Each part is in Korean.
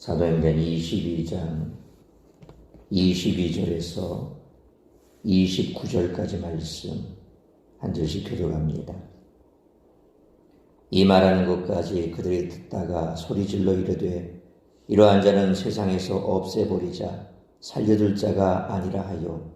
사도행전 22장 22절에서 29절까지 말씀 한 절씩 교독합니다. 이 말하는 것까지 그들이 듣다가 소리질러 이르되 이러한 자는 세상에서 없애버리자 살려둘 자가 아니라 하여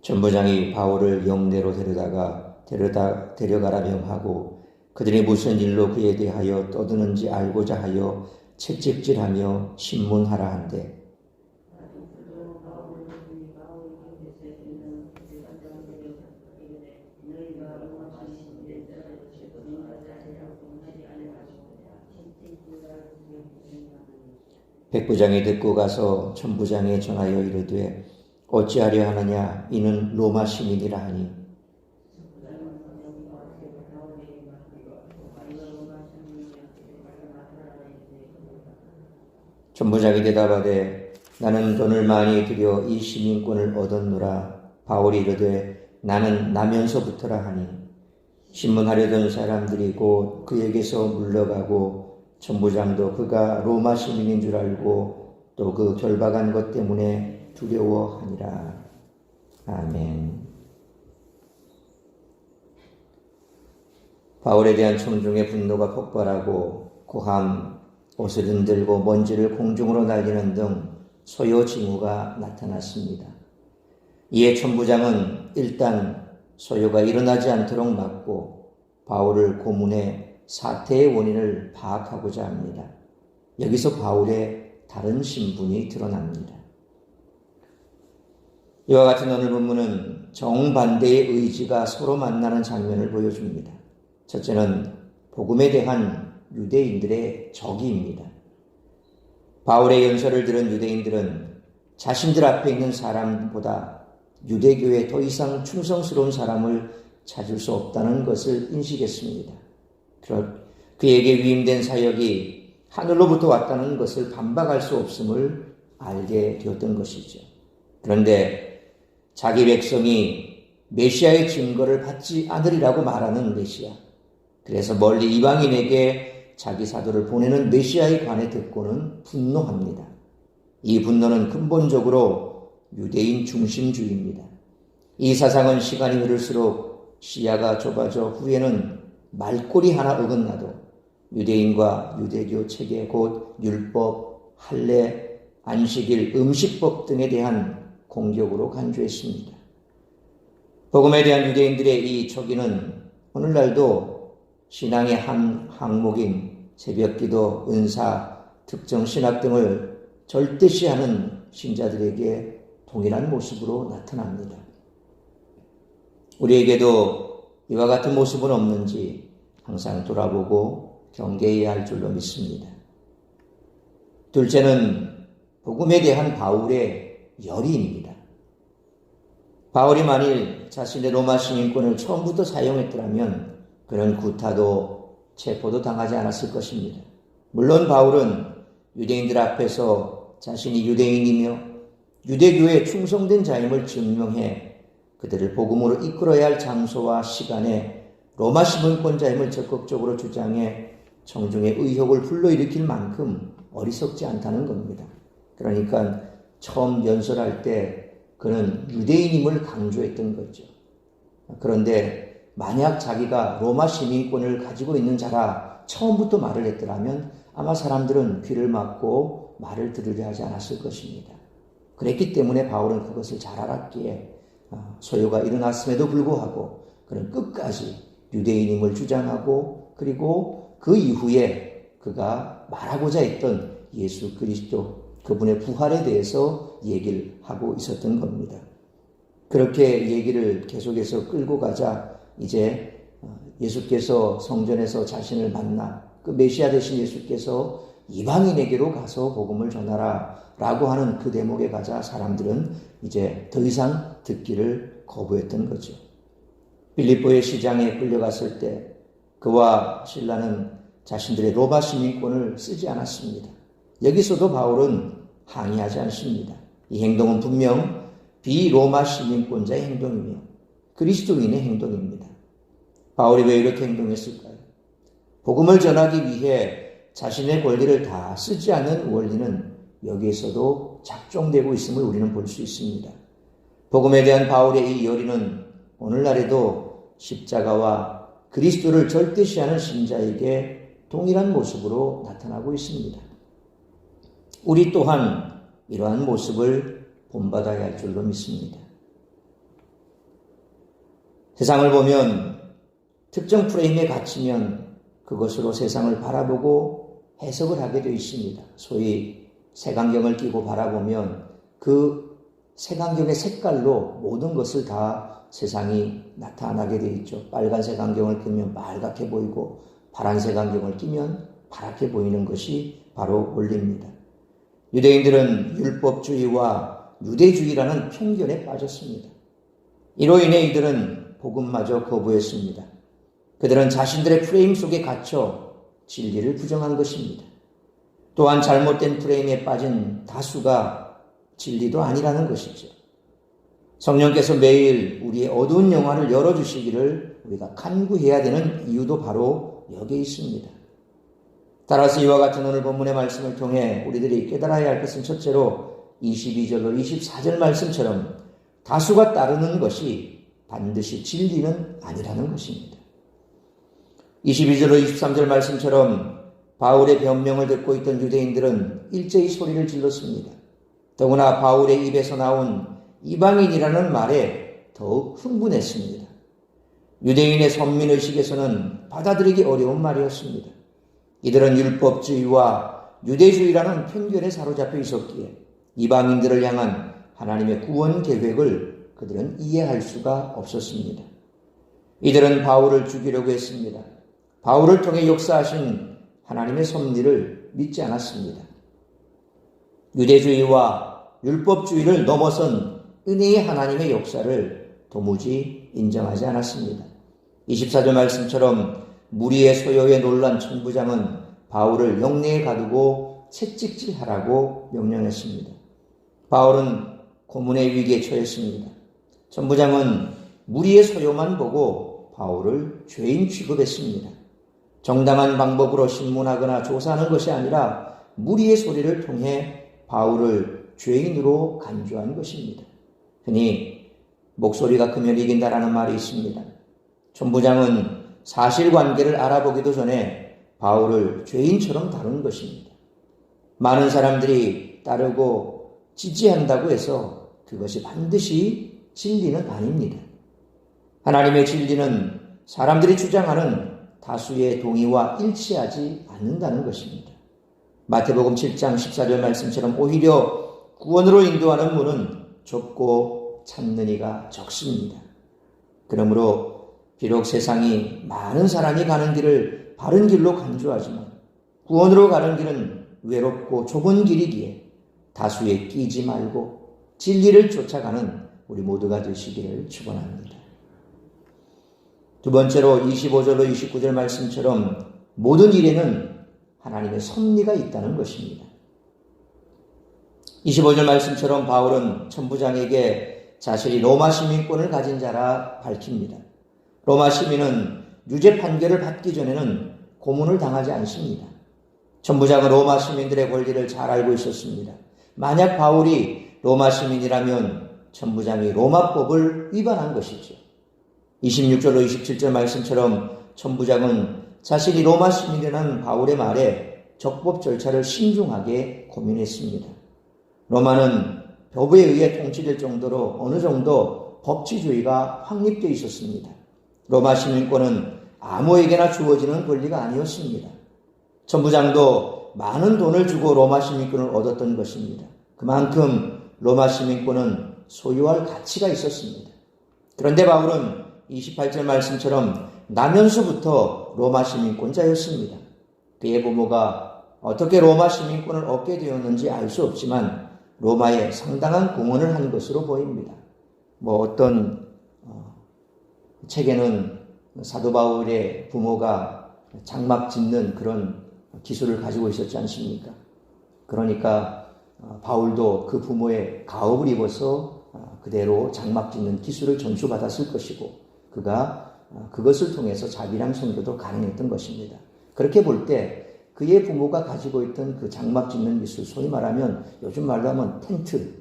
전부장이 바울을 영내로 데려가라 명하고 그들이 무슨 일로 그에 대하여 떠드는지 알고자 하여 채찍질하며 신문하라 한대. 백부장이 듣고 가서 천부장에 전하여 이르되 어찌하려 하느냐 이는 로마 시민이라 하니 천부장이 대답하되 나는 돈을 많이 들여 이 시민권을 얻었노라. 바울이 이르되 나는 나면서부터라 하니 신문하려던 사람들이 곧 그에게서 물러가고 천부장도 그가 로마 시민인 줄 알고 또 그 결박한 것 때문에 두려워하니라. 아멘. 바울에 대한 청중의 분노가 폭발하고 고함, 옷을 흔들고 먼지를 공중으로 날리는 등 소요 징후가 나타났습니다. 이에 천부장은 일단 소요가 일어나지 않도록 막고 바울을 고문해 사태의 원인을 파악하고자 합니다. 여기서 바울의 다른 신분이 드러납니다. 이와 같은 오늘 본문은 정반대의 의지가 서로 만나는 장면을 보여줍니다. 첫째는 복음에 대한 유대인들의 적이입니다. 바울의 연설을 들은 유대인들은 자신들 앞에 있는 사람보다 유대교에 더 이상 충성스러운 사람을 찾을 수 없다는 것을 인식했습니다. 그에게 위임된 사역이 하늘로부터 왔다는 것을 반박할 수 없음을 알게 되었던 것이죠. 그런데 자기 백성이 메시아의 증거를 받지 않으리라고 말하는 메시아, 그래서 멀리 이방인에게 자기 사도를 보내는 메시아에 관해 듣고는 분노합니다. 이 분노는 근본적으로 유대인 중심주의입니다. 이 사상은 시간이 흐를수록 시야가 좁아져 후에는 말꼬리 하나 어긋나도 유대인과 유대교 체계 곧 율법, 할례, 안식일, 음식법 등에 대한 공격으로 간주했습니다. 복음에 대한 유대인들의 이 적이는 오늘날도 신앙의 한 항목인 새벽기도, 은사, 특정 신학 등을 절대시하는 신자들에게 동일한 모습으로 나타납니다. 우리에게도 이와 같은 모습은 없는지 항상 돌아보고 경계해야 할 줄로 믿습니다. 둘째는 복음에 대한 바울의 열의입니다. 바울이 만일 자신의 로마 시민권을 처음부터 사용했더라면 그는 구타도 체포도 당하지 않았을 것입니다. 물론 바울은 유대인들 앞에서 자신이 유대인이며 유대교에 충성된 자임을 증명해 그들을 복음으로 이끌어야 할 장소와 시간에 로마 시민권자임을 적극적으로 주장해 청중의 의혹을 불러일으킬 만큼 어리석지 않다는 겁니다. 그러니까 처음 연설할 때 그는 유대인임을 강조했던 거죠. 그런데 만약 자기가 로마 시민권을 가지고 있는 자라 처음부터 말을 했더라면 아마 사람들은 귀를 막고 말을 들으려 하지 않았을 것입니다. 그랬기 때문에 바울은 그것을 잘 알았기에 소요가 일어났음에도 불구하고 그는 끝까지 유대인임을 주장하고 그리고 그 이후에 그가 말하고자 했던 예수 그리스도 그분의 부활에 대해서 얘기를 하고 있었던 겁니다. 그렇게 얘기를 계속해서 끌고 가자 이제 예수께서 성전에서 자신을 만나 그 메시아 되신 예수께서 이방인에게로 가서 복음을 전하라 라고 하는 그 대목에 가자 사람들은 이제 더 이상 듣기를 거부했던 거죠. 빌립보의 시장에 끌려갔을 때 그와 실라는 자신들의 로마 시민권을 쓰지 않았습니다. 여기서도 바울은 항의하지 않습니다. 이 행동은 분명 비로마 시민권자의 행동이며 그리스도인의 행동입니다. 바울이 왜 이렇게 행동했을까요? 복음을 전하기 위해 자신의 권리를 다 쓰지 않는 원리는 여기에서도 작동되고 있음을 우리는 볼 수 있습니다. 복음에 대한 바울의 이 열의는 오늘날에도 십자가와 그리스도를 절대시하는 신자에게 동일한 모습으로 나타나고 있습니다. 우리 또한 이러한 모습을 본받아야 할 줄로 믿습니다. 세상을 보면 특정 프레임에 갇히면 그것으로 세상을 바라보고 해석을 하게 되어 있습니다. 소위 색안경을 끼고 바라보면 그 색안경의 색깔로 모든 것을 다 세상이 나타나게 되어 있죠. 빨간색 안경을 끼면 빨갛게 보이고 파란색 안경을 끼면 파랗게 보이는 것이 바로 원리입니다. 유대인들은 율법주의와 유대주의라는 편견에 빠졌습니다. 이로 인해 이들은 복음마저 거부했습니다. 그들은 자신들의 프레임 속에 갇혀 진리를 부정한 것입니다. 또한 잘못된 프레임에 빠진 다수가 진리도 아니라는 것이죠. 성령께서 매일 우리의 어두운 영화를 열어주시기를 우리가 간구해야 되는 이유도 바로 여기에 있습니다. 따라서 이와 같은 오늘 본문의 말씀을 통해 우리들이 깨달아야 할 것은 첫째로 22절로 24절 말씀처럼 다수가 따르는 것이 반드시 진리는 아니라는 것입니다. 22절로 23절 말씀처럼 바울의 변명을 듣고 있던 유대인들은 일제히 소리를 질렀습니다. 더구나 바울의 입에서 나온 이방인이라는 말에 더욱 흥분했습니다. 유대인의 선민의식에서는 받아들이기 어려운 말이었습니다. 이들은 율법주의와 유대주의라는 편견에 사로잡혀 있었기에 이방인들을 향한 하나님의 구원 계획을 그들은 이해할 수가 없었습니다. 이들은 바울을 죽이려고 했습니다. 바울을 통해 역사하신 하나님의 섭리를 믿지 않았습니다. 유대주의와 율법주의를 넘어선 은혜의 하나님의 역사를 도무지 인정하지 않았습니다. 24절 말씀처럼 무리의 소요에 놀란 천부장은 바울을 영내에 가두고 채찍질하라고 명령했습니다. 바울은 고문의 위기에 처했습니다. 천부장은 무리의 소요만 보고 바울을 죄인 취급했습니다. 정당한 방법으로 신문하거나 조사하는 것이 아니라 무리의 소리를 통해 바울을 죄인으로 간주한 것입니다. 흔히 목소리가 크면 이긴다라는 말이 있습니다. 천부장은 사실관계를 알아보기도 전에 바울을 죄인처럼 다룬 것입니다. 많은 사람들이 따르고 지지한다고 해서 그것이 반드시 진리는 아닙니다. 하나님의 진리는 사람들이 주장하는 다수의 동의와 일치하지 않는다는 것입니다. 마태복음 7장 14절 말씀처럼 오히려 구원으로 인도하는 문은 좁고 찾는 이가 적습니다. 그러므로 비록 세상이 많은 사람이 가는 길을 바른 길로 간주하지만 구원으로 가는 길은 외롭고 좁은 길이기에 다수에 끼지 말고 진리를 쫓아가는 우리 모두가 되시기를 축원합니다. 두 번째로 25절로 29절 말씀처럼 모든 일에는 하나님의 섭리가 있다는 것입니다. 25절 말씀처럼 바울은 천부장에게 자신이 로마 시민권을 가진 자라 밝힙니다. 로마 시민은 유죄 판결을 받기 전에는 고문을 당하지 않습니다. 천부장은 로마 시민들의 권리를 잘 알고 있었습니다. 만약 바울이 로마 시민이라면 천부장이 로마법을 위반한 것이죠. 26절로 27절 말씀처럼 천부장은 자신이 로마 시민이라는 바울의 말에 적법 절차를 신중하게 고민했습니다. 로마는 법에 의해 통치될 정도로 어느 정도 법치주의가 확립되어 있었습니다. 로마 시민권은 아무에게나 주어지는 권리가 아니었습니다. 천부장도 많은 돈을 주고 로마 시민권을 얻었던 것입니다. 그만큼 로마 시민권은 소유할 가치가 있었습니다. 그런데 바울은 28절 말씀처럼 나면서부터 로마 시민권자였습니다. 그의 부모가 어떻게 로마 시민권을 얻게 되었는지 알 수 없지만 로마에 상당한 공헌을 한 것으로 보입니다. 어떤 책에는 사도 바울의 부모가 장막 짓는 그런 기술을 가지고 있었지 않습니까? 그러니까 바울도 그 부모의 가업을 입어서 그대로 장막 짓는 기술을 전수받았을 것이고 그가 그것을 통해서 자비랑 선교도 가능했던 것입니다. 그렇게 볼 때 그의 부모가 가지고 있던 그 장막 짓는 기술, 소위 말하면 요즘 말로 하면 텐트,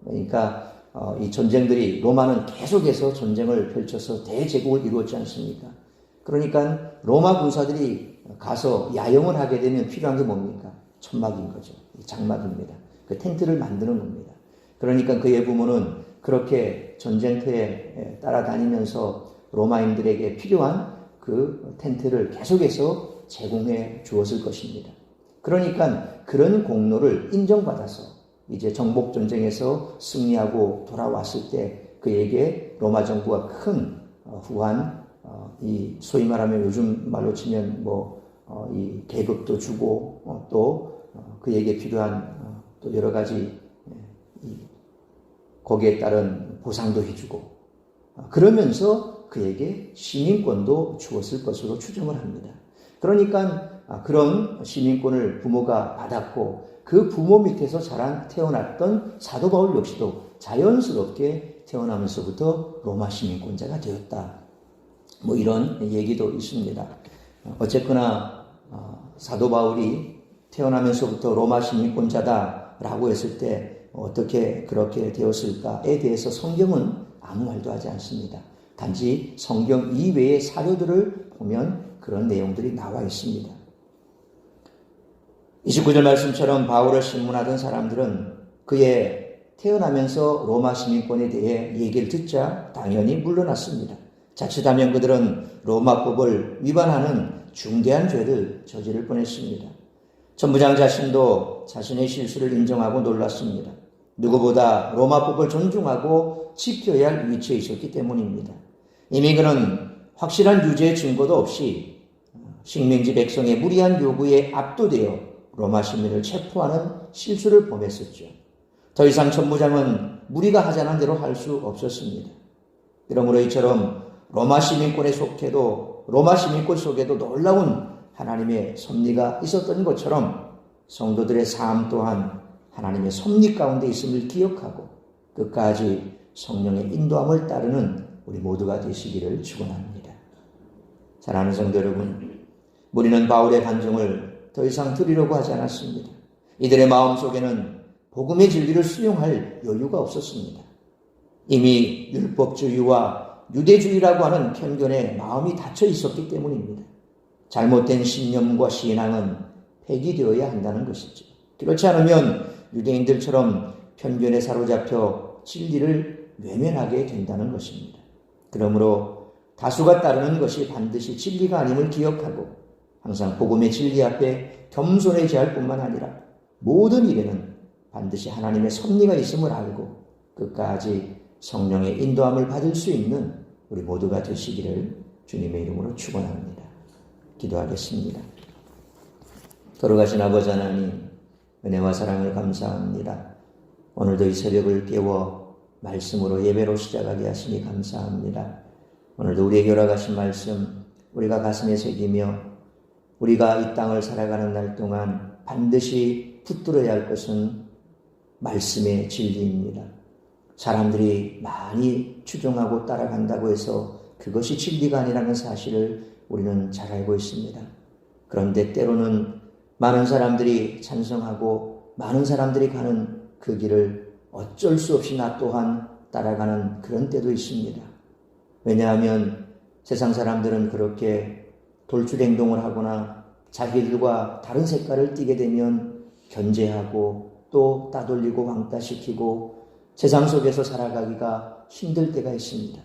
그러니까 이 전쟁들이 로마는 계속해서 전쟁을 펼쳐서 대제국을 이루었지 않습니까? 그러니까 로마 군사들이 가서 야영을 하게 되면 필요한 게 뭡니까? 천막인 거죠. 장막입니다. 그 텐트를 만드는 겁니다. 그러니까 그의 부모는 그렇게 전쟁터에 따라다니면서 로마인들에게 필요한 그 텐트를 계속해서 제공해 주었을 것입니다. 그러니까 그런 공로를 인정받아서 이제 정복전쟁에서 승리하고 돌아왔을 때 그에게 로마 정부가 큰 후한 이 소위 말하면 요즘 말로 치면 이 계급도 주고 또 그에게 필요한 또 여러 가지 거기에 따른 보상도 해주고 그러면서 그에게 시민권도 주었을 것으로 추정을 합니다. 그러니까 그런 시민권을 부모가 받았고 그 부모 밑에서 태어났던 사도 바울 역시도 자연스럽게 태어나면서부터 로마 시민권자가 되었다. 이런 얘기도 있습니다. 어쨌거나 사도 바울이 태어나면서부터 로마 시민권자다라고 했을 때 어떻게 그렇게 되었을까에 대해서 성경은 아무 말도 하지 않습니다. 단지 성경 이외의 사료들을 보면 그런 내용들이 나와 있습니다. 29절 말씀처럼 바울을 신문하던 사람들은 그의 태어나면서 로마 시민권에 대해 얘기를 듣자 당연히 물러났습니다. 자칫하면 그들은 로마법을 위반하는 중대한 죄를 저지를 뻔했습니다. 천부장 자신도 자신의 실수를 인정하고 놀랐습니다. 누구보다 로마법을 존중하고 지켜야 할 위치에 있었기 때문입니다. 이미 그는 확실한 유죄 증거도 없이 식민지 백성의 무리한 요구에 압도되어 로마 시민을 체포하는 실수를 범했었죠. 더 이상 천부장은 무리가 하자는 대로 할 수 없었습니다. 그러므로 이처럼 로마 시민권 속에도 놀라운 하나님의 섭리가 있었던 것처럼 성도들의 삶 또한 하나님의 섭리 가운데 있음을 기억하고 끝까지 성령의 인도함을 따르는 우리 모두가 되시기를 축원합니다. 사랑하는 성도 여러분, 우리는 바울의 간증을 더 이상 들으려고 하지 않았습니다. 이들의 마음속에는 복음의 진리를 수용할 여유가 없었습니다. 이미 율법주의와 유대주의라고 하는 편견에 마음이 닫혀 있었기 때문입니다. 잘못된 신념과 신앙은 폐기되어야 한다는 것이죠. 그렇지 않으면 유대인들처럼 편견에 사로잡혀 진리를 외면하게 된다는 것입니다. 그러므로 다수가 따르는 것이 반드시 진리가 아님을 기억하고 항상 복음의 진리 앞에 겸손해져야 할 뿐만 아니라 모든 일에는 반드시 하나님의 섭리가 있음을 알고 끝까지 성령의 인도함을 받을 수 있는 우리 모두가 되시기를 주님의 이름으로 축원합니다. 기도하겠습니다. 돌아가신 아버지 하나님, 은혜와 사랑을 감사합니다. 오늘도 이 새벽을 깨워 말씀으로 예배로 시작하게 하시니 감사합니다. 오늘도 우리에게 허락하신 말씀 우리가 가슴에 새기며 우리가 이 땅을 살아가는 날 동안 반드시 붙들어야 할 것은 말씀의 진리입니다. 사람들이 많이 추종하고 따라간다고 해서 그것이 진리가 아니라는 사실을 우리는 잘 알고 있습니다. 그런데 때로는 많은 사람들이 찬성하고 많은 사람들이 가는 그 길을 어쩔 수 없이 나 또한 따라가는 그런 때도 있습니다. 왜냐하면 세상 사람들은 그렇게 돌출 행동을 하거나 자기들과 다른 색깔을 띠게 되면 견제하고 또 따돌리고 왕따시키고 세상 속에서 살아가기가 힘들 때가 있습니다.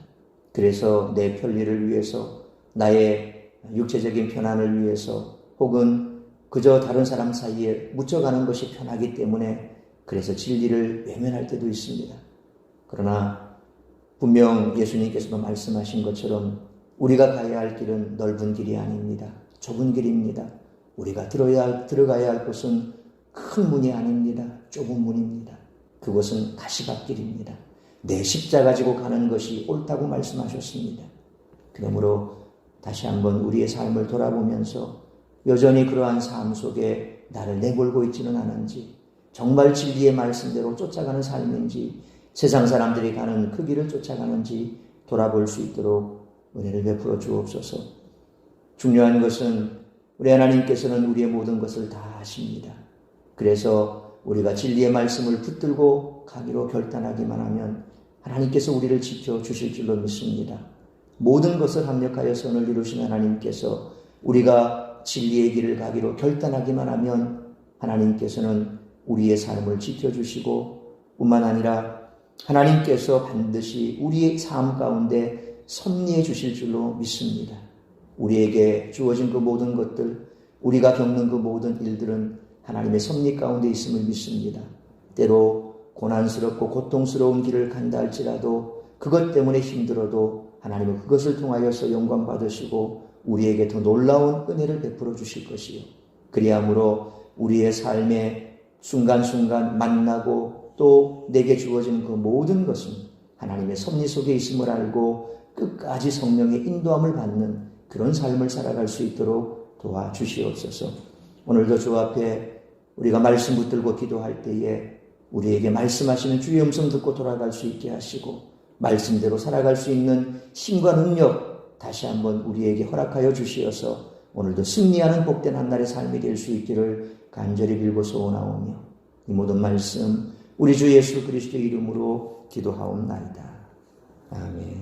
그래서 내 편리를 위해서 나의 육체적인 편안을 위해서 혹은 그저 다른 사람 사이에 묻혀가는 것이 편하기 때문에 그래서 진리를 외면할 때도 있습니다. 그러나 분명 예수님께서도 말씀하신 것처럼 우리가 가야 할 길은 넓은 길이 아닙니다. 좁은 길입니다. 우리가 들어가야 할 곳은 큰 문이 아닙니다. 좁은 문입니다. 그곳은 가시밭길입니다. 내 십자가 가지고 가는 것이 옳다고 말씀하셨습니다. 그러므로 다시 한번 우리의 삶을 돌아보면서 여전히 그러한 삶 속에 나를 내몰고 있지는 않은지, 정말 진리의 말씀대로 쫓아가는 삶인지, 세상 사람들이 가는 그 길을 쫓아가는지 돌아볼 수 있도록 은혜를 베풀어 주옵소서. 중요한 것은 우리 하나님께서는 우리의 모든 것을 다 아십니다. 그래서 우리가 진리의 말씀을 붙들고 가기로 결단하기만 하면 하나님께서 우리를 지켜주실 줄로 믿습니다. 모든 것을 합력하여 선을 이루신 하나님께서 우리가 진리의 길을 가기로 결단하기만 하면 하나님께서는 우리의 삶을 지켜주시고 뿐만 아니라 하나님께서 반드시 우리의 삶 가운데 섭리해 주실 줄로 믿습니다. 우리에게 주어진 그 모든 것들, 우리가 겪는 그 모든 일들은 하나님의 섭리 가운데 있음을 믿습니다. 때로 고난스럽고 고통스러운 길을 간다 할지라도 그것 때문에 힘들어도 하나님은 그것을 통하여서 영광 받으시고 우리에게 더 놀라운 은혜를 베풀어 주실 것이요. 그리함으로 우리의 삶의 순간순간 만나고 또 내게 주어진 그 모든 것은 하나님의 섭리 속에 있음을 알고 끝까지 성령의 인도함을 받는 그런 삶을 살아갈 수 있도록 도와주시옵소서. 오늘도 주 앞에 우리가 말씀 붙들고 기도할 때에 우리에게 말씀하시는 주의 음성 듣고 돌아갈 수 있게 하시고 말씀대로 살아갈 수 있는 힘과 능력 다시 한번 우리에게 허락하여 주시어서 오늘도 승리하는 복된 한날의 삶이 될 수 있기를 간절히 빌고 소원하오며 이 모든 말씀 우리 주 예수 그리스도의 이름으로 기도하옵나이다. 아멘.